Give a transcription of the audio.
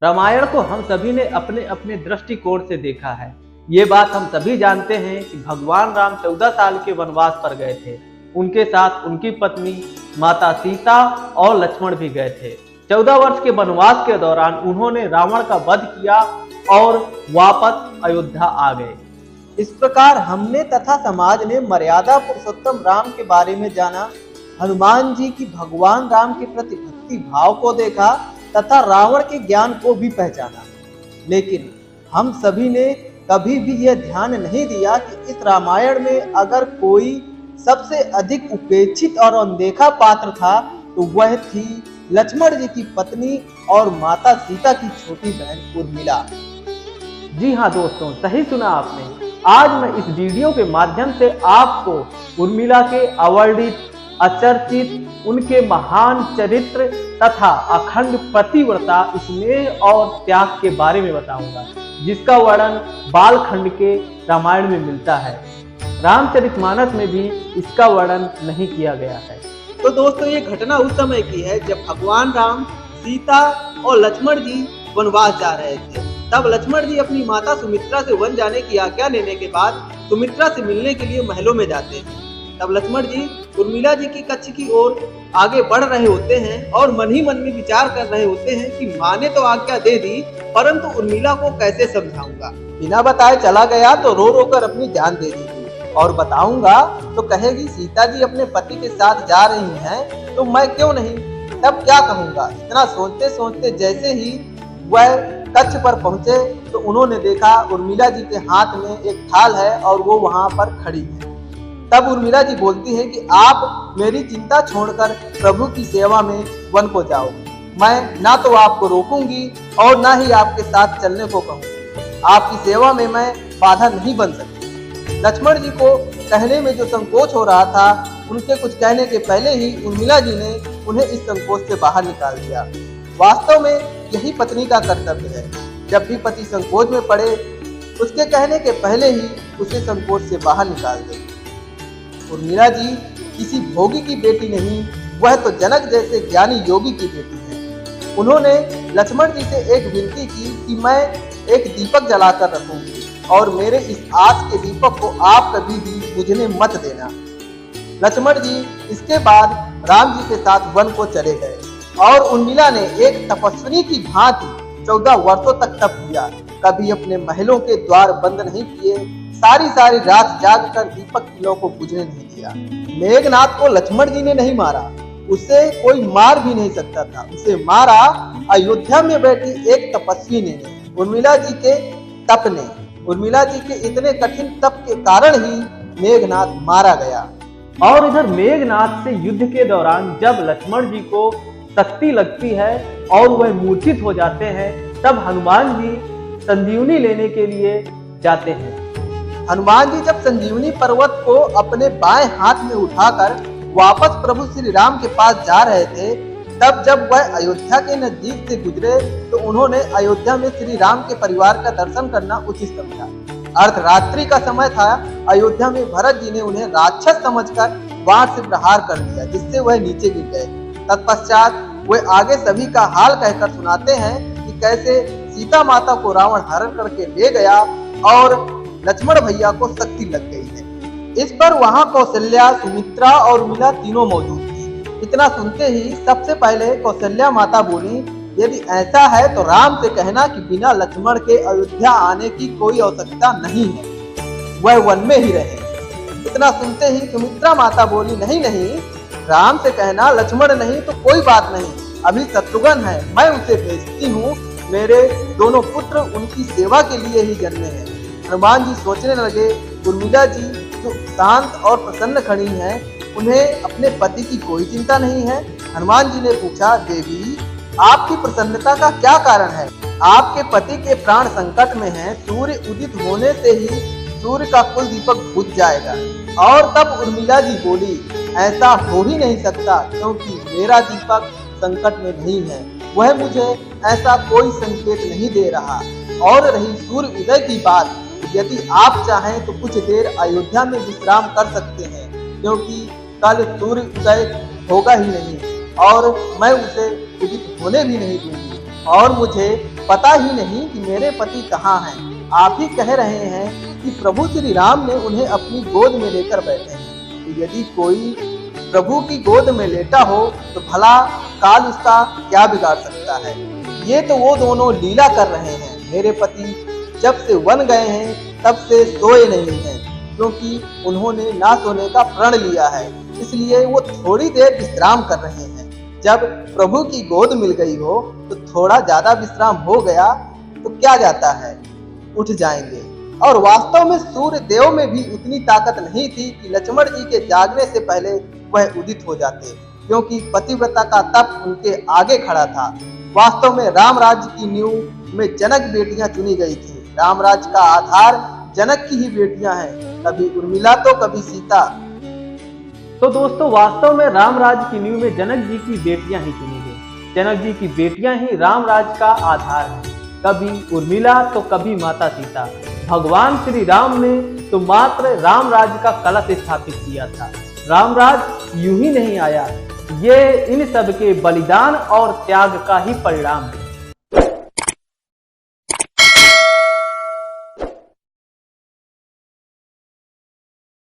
रामायण को हम सभी ने अपने अपने दृष्टिकोण से देखा है। ये बात हम सभी जानते हैं कि भगवान राम 14 साल के वनवास पर गए थे। उनके साथ उनकी पत्नी माता सीता और लक्ष्मण भी गए थे। 14 वर्ष के वनवास के दौरान उन्होंने रावण का वध किया और वापस अयोध्या आ गए। इस प्रकार हमने तथा समाज ने मर्यादा पुरुषोत्तम राम के बारे में जाना, हनुमान जी की भगवान राम के प्रति भक्ति भाव को देखा तथा रावण के ज्ञान को भी पहचाना। लेकिन हम सभी ने कभी भी यह ध्यान नहीं दिया कि इस रामायण में अगर कोई सबसे अधिक उपेक्षित और अनदेखा पात्र था तो वह थी लक्ष्मण जी की पत्नी और माता सीता की छोटी बहन उर्मिला। जी हाँ दोस्तों, सही सुना आपने। आज मैं इस वीडियो के माध्यम से आपको उर्मिला के अवर्णित, अचर्चित, उनके महान चरित्र तथा अखंड पतिव्रता, स्नेह और त्याग के बारे में बताऊंगा, जिसका वर्णन बालखंड के रामायण में मिलता है। रामचरितमानस में भी इसका वर्णन नहीं किया गया है। तो दोस्तों, ये घटना उस समय की है जब भगवान राम, सीता और लक्ष्मण जी वनवास जा रहे थे। तब लक्ष्मण जी अपनी माता सुमित्रा से वन जाने की आज्ञा लेने के बाद सुमित्रा से मिलने के लिए महलों में जाते हैं। तब लक्ष्मण जी उर्मिला जी की कक्ष की ओर आगे बढ़ रहे होते हैं और मन ही मन में विचार कर रहे होते हैं कि माँ ने तो आज्ञा दे दी, परंतु उर्मिला को कैसे समझाऊंगा। बिना बताए चला गया तो रो रो कर अपनी जान दे देगी, और बताऊंगा तो कहेगी सीता जी अपने पति के साथ जा रही हैं, तो मैं क्यों नहीं, तब क्या कहूंगा। इतना सोचते सोचते जैसे ही वह कक्ष पर पहुंचे तो उन्होंने देखा उर्मिला जी के हाथ में एक थाल है और वो वहां पर खड़ी है। तब उर्मिला जी बोलती हैं कि आप मेरी चिंता छोड़कर प्रभु की सेवा में वन को जाओ। मैं ना तो आपको रोकूंगी और ना ही आपके साथ चलने को कहूंगी। आपकी सेवा में मैं बाधा नहीं बन सकती। लक्ष्मण जी को कहने में जो संकोच हो रहा था, उनके कुछ कहने के पहले ही उर्मिला जी ने उन्हें इस संकोच से बाहर निकाल दिया। वास्तव में यही पत्नी का कर्तव्य है। जब भी पति संकोच में पड़े, उसके कहने के पहले ही उसे संकोच से बाहर निकाल दे। उर्मिला जी किसी भोगी की बेटी नहीं, वह तो जनक जैसे ज्ञानी योगी की बेटी है। उन्होंने लक्ष्मण जी से एक विनती की कि मैं एक दीपक जलाकर रखूंगी और मेरे इस आस के दीपक को आप कभी भी बुझने मत देना। लक्ष्मण जी इसके बाद राम जी के साथ वन को चले गए और उर्मिला ने एक तपस्विनी की भांति 14 वर्षों तक तप किया। कभी अपने महलों के द्वार बंद नहीं किए, सारी रात जागकर दीपक किलों को बुझने नहीं दिया। मेघनाथ को लक्ष्मण जी ने नहीं मारा, उसे कोई मार भी नहीं सकता था। उसे मारा अयोध्या में बैठी एक तपस्वी ने, उर्मिला जी के तप ने। उर्मिला जी के इतने कठिन तप के कारण ही मेघनाथ मारा गया। और इधर मेघनाथ से युद्ध के दौरान जब लक्ष्मण जी को शक्ति लगती है और वह मूर्छित हो जाते हैं, तब हनुमान जी संजीवनी लेने के लिए जाते हैं। हनुमान जी जब संजीवनी पर्वत को अपने बाएं हाथ में उठाकर वापस प्रभु श्री राम के पास जा रहे थे, तब जब वह अयोध्या के नजदीक से गुजरे तो उन्होंने अयोध्या में श्री राम के परिवार का दर्शन करना उचित समझा। अर्धरात्रि का समय था। अयोध्या में भरत जी ने उन्हें राक्षस समझकर बाण से प्रहार कर दिया, जिससे वह नीचे गिर गए। तत्पश्चात वे आगे सभी का हाल कहकर सुनाते हैं कि कैसे सीता माता को रावण हरण करके ले गया और लक्ष्मण भैया को शक्ति लग गई है। इस पर वहां कौशल्या, सुमित्रा और उर्मिला तीनों मौजूद थी। इतना सुनते ही सबसे पहले कौशल्या माता बोली, यदि ऐसा है तो राम से कहना कि बिना लक्ष्मण के अयोध्या आने की कोई आवश्यकता नहीं है, वह वन में ही रहे। इतना सुनते ही सुमित्रा माता बोली, नहीं नहीं, राम से कहना लक्ष्मण नहीं तो कोई बात नहीं, अभी शत्रुघ्न है, मैं उसे भेजती हूँ। मेरे दोनों पुत्र उनकी सेवा के लिए ही जन्मे हैं। हनुमान जी सोचने लगे, उर्मिला जी जो शांत और प्रसन्न खड़ी हैं, उन्हें अपने पति की कोई चिंता नहीं है। हनुमान जी ने पूछा, देवी आपकी प्रसन्नता का क्या कारण है? आपके पति के प्राण संकट में हैं, सूर्य उदित होने से ही सूर्य का कुल दीपक बुझ जाएगा। और तब उर्मिला जी बोली, ऐसा हो ही नहीं सकता, क्योंकि मेरा दीपक संकट में नहीं है, वह मुझे ऐसा कोई संकेत नहीं दे रहा। और रही सूर्य उदय की बात, यदि आप चाहें तो कुछ देर अयोध्या में विश्राम कर सकते हैं, क्योंकि कल सूर्य उदय होगा ही नहीं और मैं उसे उदित होने भी नहीं दूंगी। और मुझे पता ही नहीं कि मेरे पति कहाँ हैं। आप ही कह रहे हैं कि प्रभु श्री राम ने उन्हें अपनी गोद में लेकर बैठे हैं। तो यदि कोई प्रभु की गोद में लेटा हो तो भला काल उसका क्या बिगाड़ सकता है। ये तो वो दोनों लीला कर रहे हैं। मेरे पति जब से वन गए हैं तब से सोए नहीं हैं, क्योंकि उन्होंने ना सोने का प्रण लिया है, इसलिए वो थोड़ी देर विश्राम कर रहे हैं। जब प्रभु की गोद मिल गई हो तो थोड़ा ज्यादा विश्राम हो गया तो क्या जाता है, उठ जाएंगे। और वास्तव में सूर्य देव में भी उतनी ताकत नहीं थी कि लक्ष्मण जी के जागने से पहले वह उदित हो जाते, क्योंकि पतिव्रता का तप उनके आगे खड़ा था। वास्तव में राम राज्य की नींव में जनक बेटियां चुनी गई थी। राम राज्य का आधार जनक की ही बेटियां हैं, कभी उर्मिला तो कभी सीता। तो दोस्तों, वास्तव में राम राज्य की नींव में जनक जी की बेटियां ही चुनी गई। जनक जी की बेटियां ही राम राज्य का आधार है, कभी उर्मिला तो कभी माता सीता। भगवान श्री राम ने तो मात्र राम राज्य का कलश स्थापित किया था। राम राज्य यूं ही नहीं आया, ये इन सब के बलिदान और त्याग का ही परिणाम है।